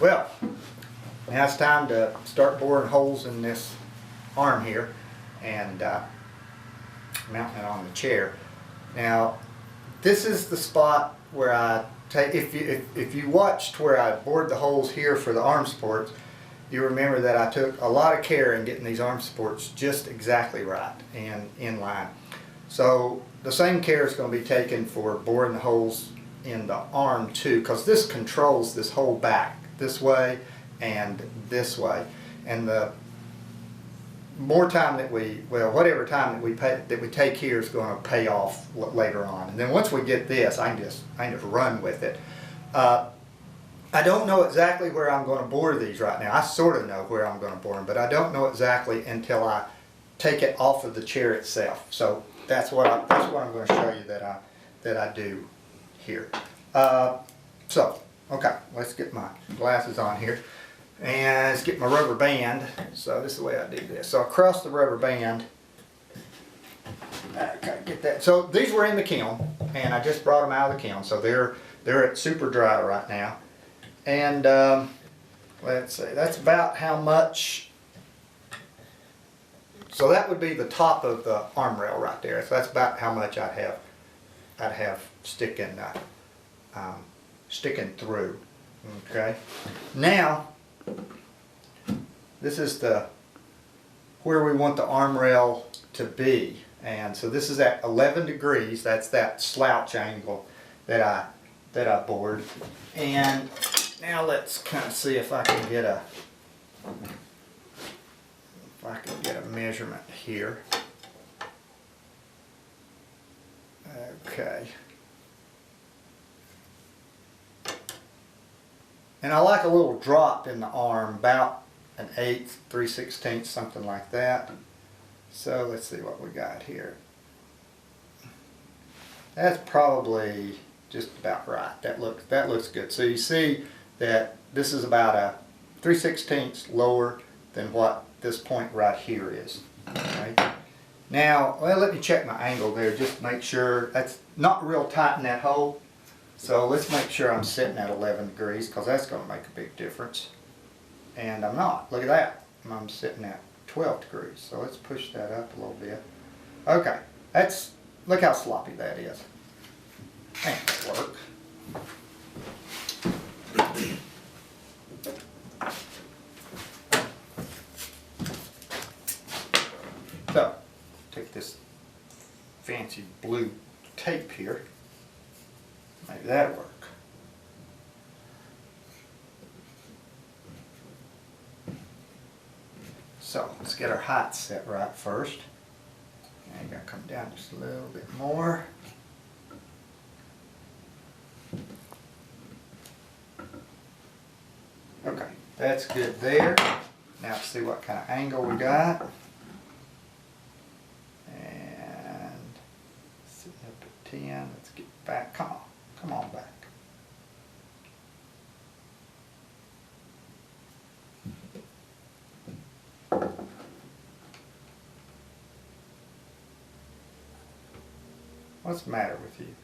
Well, now it's time to start boring holes in this arm here and mounting it on the chair. Now, this is the spot where I take, if you watched where I bored the holes here for the arm supports, you remember that I took a lot of care in getting these arm supports just exactly right and in line. So the same care is going to be taken for boring the holes in the arm too, because this controls this whole back this way and this way. And the more time that whatever time that we take here is going to pay off later on. And then once we get this, I can just run with it. I don't know exactly where I'm going to bore these right now. I sort of know where I'm going to bore them, but I don't know exactly until I take it off of the chair itself. So that's what I'm going to show you that I do here. Okay, let's get my glasses on here and let's get my rubber band. So this is the way I do this. So across the rubber band, okay, get that. So these were in the kiln, and I just brought them out of the kiln. So they're at super dry right now. And let's see, that's about how much. So that would be the top of the arm rail right there. So that's about how much I'd have sticking through. Okay. Now, this is where we want the arm rail to be, and so this is at 11 degrees. That's that slouch angle that I bored. And now let's kind of see if I can get a measurement here. Okay. And I like a little drop in the arm, about an 1/8, 3/16, something like that. So let's see what we got here. That's probably just about right. That looks good. So you see that this is about a 3/16 lower than what this point right here is. Right? Now, well, let me check my angle there just to make sure that's not real tight in that hole. So let's make sure I'm sitting at 11 degrees, because that's going to make a big difference. And I'm not. Look at that. I'm sitting at 12 degrees. So let's push that up a little bit. Okay. Look how sloppy that is. Ain't gonna work. So, take this fancy blue tape here. Maybe that'll work. So let's get our height set right first. And gotta come down just a little bit more. Okay, that's good there. Now let's see what kind of angle we got. And sitting up at 10. Let's get back. Come on back. What's the matter with you?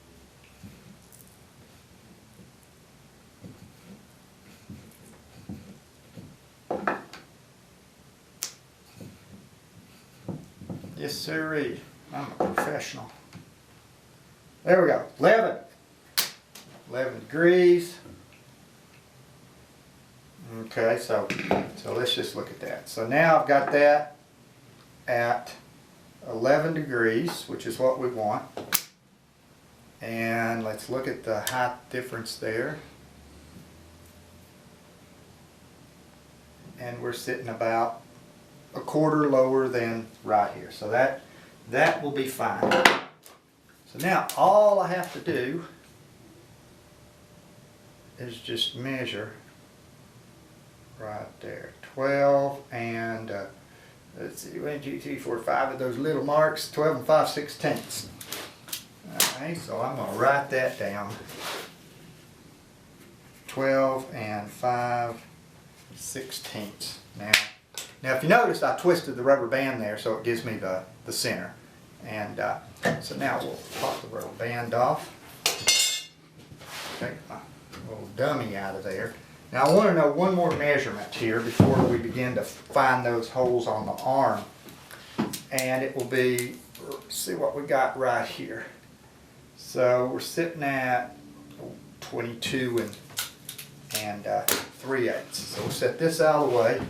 Yes, sirree. I'm a professional. There we go. 11 degrees. Okay, so let's just look at that. So now I've got that at 11 degrees, which is what we want. And let's look at the height difference there. And we're sitting about a quarter lower than right here. So that will be fine. So now all I have to do is just measure right there. 12 and let's see, 1, 2, 3, 4, 5 of those little marks, 12 and 5/16. Alright, so I'm going to write that down. 12 and 5/16. Now if you notice, I twisted the rubber band there so it gives me the center. And so now we'll pop the rubber band off. Take my little dummy out of there. Now I want to know one more measurement here before we begin to find those holes on the arm. And it will be, let's see what we got right here. So we're sitting at 22 and 3/8. So we'll set this out of the way.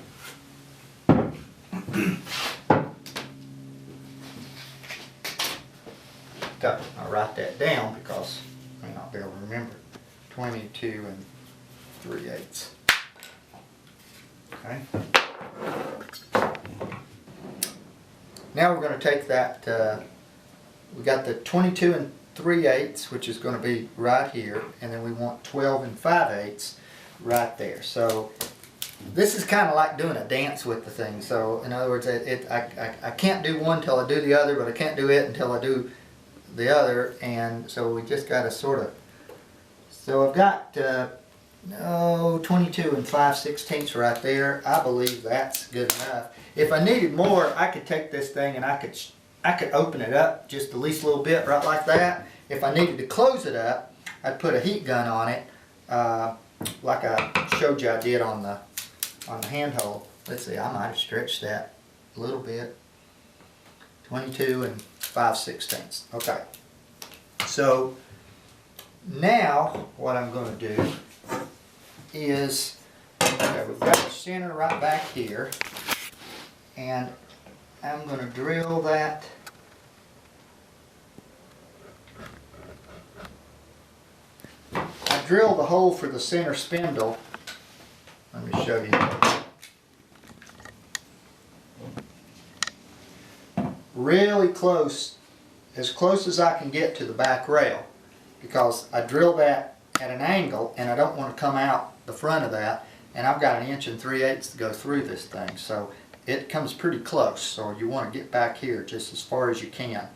I'll write that down because I may not be able to remember. 22 and 3/8. Okay. Now we're going to take that, we got the 22 and 3/8, which is going to be right here, and then we want 12 and 5/8 right there. So this is kind of like doing a dance with the thing. So in other words, I can't do one till I do the other, but I can't do it until I do the other, and so we just got to sort of. So I've got 22 and 5/16 right there. I believe that's good enough. If I needed more, I could take this thing and I could open it up just at least a little bit, right like that. If I needed to close it up, I'd put a heat gun on it, like I showed you I did on the handhold. Let's see, I might have stretched that a little bit. 22 and 5/16. Okay. So now what I'm going to do is, okay, we've got the center right back here, and I'm going to drill that. I drilled the hole for the center spindle. Let me show you. Really close, as close as I can get to the back rail, because I drilled that at an angle and I don't want to come out the front of that, and I've got 1 3/8 inches to go through this thing, so it comes pretty close. So you want to get back here just as far as you can.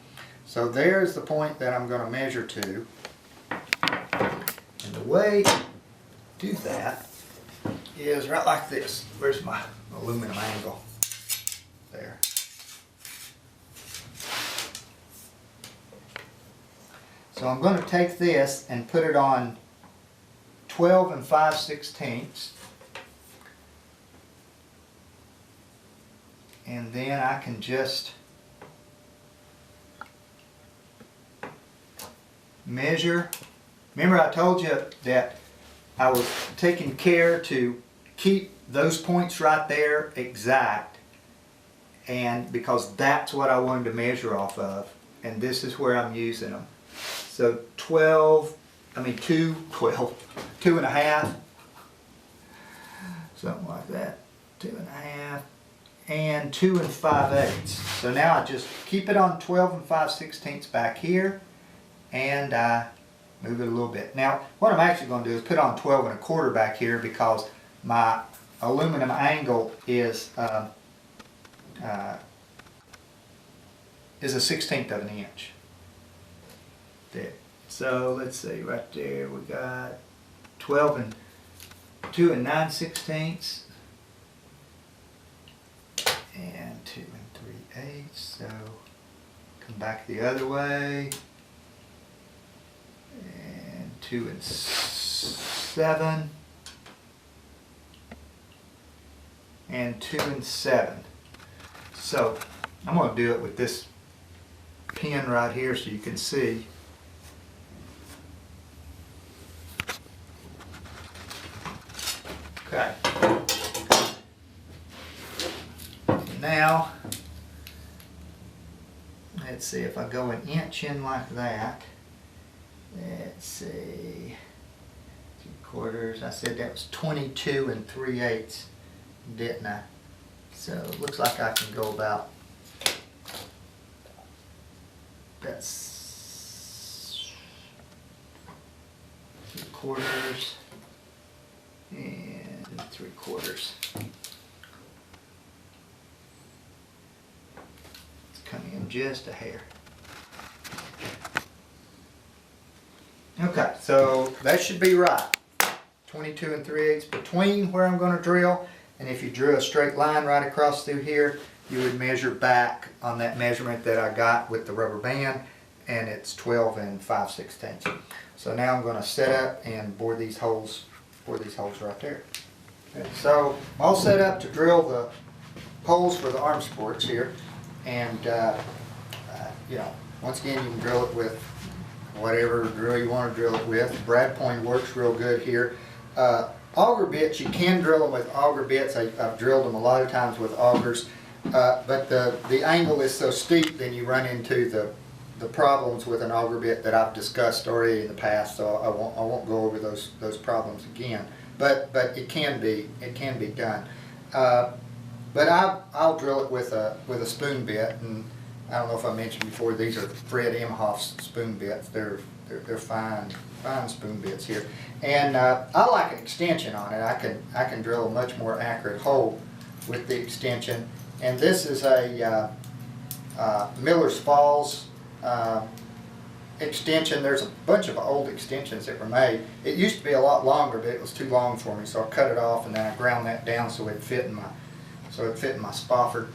So there's the point that I'm going to measure to, and the way to do that is right like this. Where's my aluminum angle? There. So I'm going to take this and put it on 12 and 5/16, and then I can just measure. Remember I told you that I was taking care to keep those points right there exact, and because that's what I wanted to measure off of, and this is where I'm using them. So 2 and a half, something like that, 2 and a half, and 2 and 5/8. So now I just keep it on 12 and 5/16 back here, and I move it a little bit. Now what I'm actually going to do is put on 12 and a quarter back here, because my aluminum angle is a 1/16 of an inch. There. So let's see, right there we got 12 and 2 and 9/16, and 2 and 3/8. So come back the other way, and 2 and 7, and 2 and 7. So I'm going to do it with this pin right here so you can see. Okay. Now, let's see, if I go 1 inch in like that, let's see, 3/4, I said that was 22 and 3/8, didn't I? So it looks like I can go about, that's 3/4 and 3/4. It's coming in just a hair. Okay, so that should be right. 22 and 3/8 between where I'm going to drill, and if you drew a straight line right across through here, you would measure back on that measurement that I got with the rubber band, and it's 12 and 5/16. So now I'm going to set up and bore these holes for these holes right there. Okay, so I'm all set up to drill the holes for the arm supports here, and you know, once again, you can drill it with whatever drill you want to drill it with. Brad point works real good here. Auger bits, you can drill them with auger bits. I've drilled them a lot of times with augers, but the angle is so steep, then you run into the problems with an auger bit that I've discussed already in the past. So I won't go over those problems again. But it can be done. But I'll drill it with a spoon bit, and I don't know if I mentioned before, these are Fred Imhoff's spoon bits. They're fine spoon bits here, and I like an extension on it. I can drill a much more accurate hole with the extension. And this is a Miller's Falls extension. There's a bunch of old extensions that were made. It used to be a lot longer, but it was too long for me, so I cut it off and then I ground that down so it fit in my Spofford.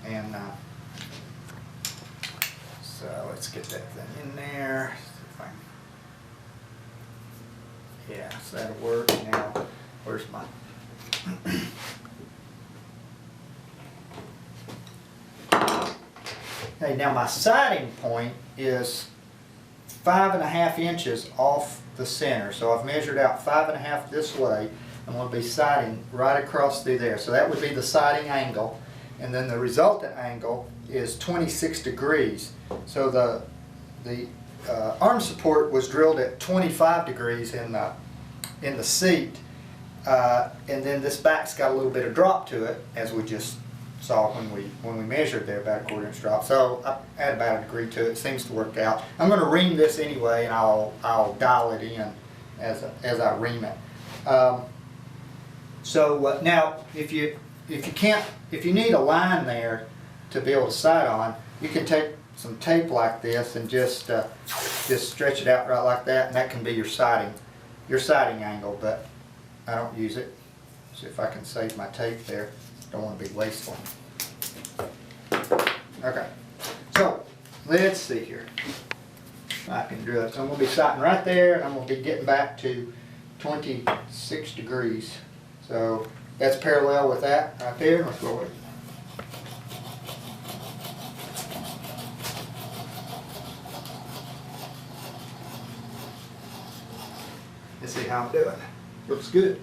And so let's get that thing in there. Yeah, so that'll work. Now, where's my okay, now my sighting point is 5.5 inches off the center. So I've measured out 5.5 this way. I'm going to be sighting right across through there. So that would be the sighting angle. And then the resultant angle is 26 degrees. So the arm support was drilled at 25 degrees in the seat. And then this back's got a little bit of drop to it, as we just saw when we measured there, about a 1/4 inch drop. So I add about 1 degree to it. Seems to work out. I'm going to ream this anyway, and I'll dial it in as I ream it. So now, if you need a line there to be able to sight on, you can take some tape like this and just stretch it out right like that, and that can be your sighting angle. But I don't use it. See if I can save my tape there. Don't want to be wasteful. Okay, so let's see here. I can drill it. So I'm going to be sighting right there, and I'm going to be getting back to 26 degrees. So that's parallel with that right there. Let's go with it. Let's see how I'm doing. Looks good.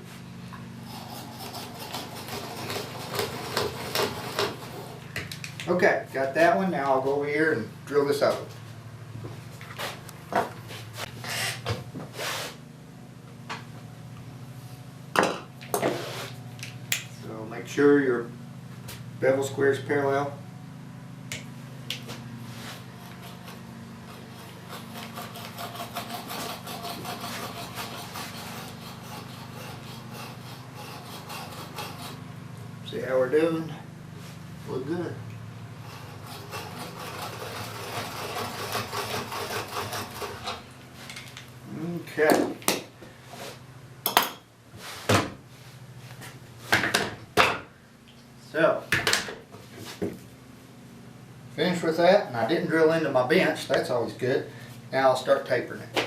Okay, got that one. Now I'll go over here and drill this other one. So make sure your bevel square is parallel. See how we're doing? Look good. Okay. So, finished with that, and I didn't drill into my bench. That's always good. Now I'll start tapering it.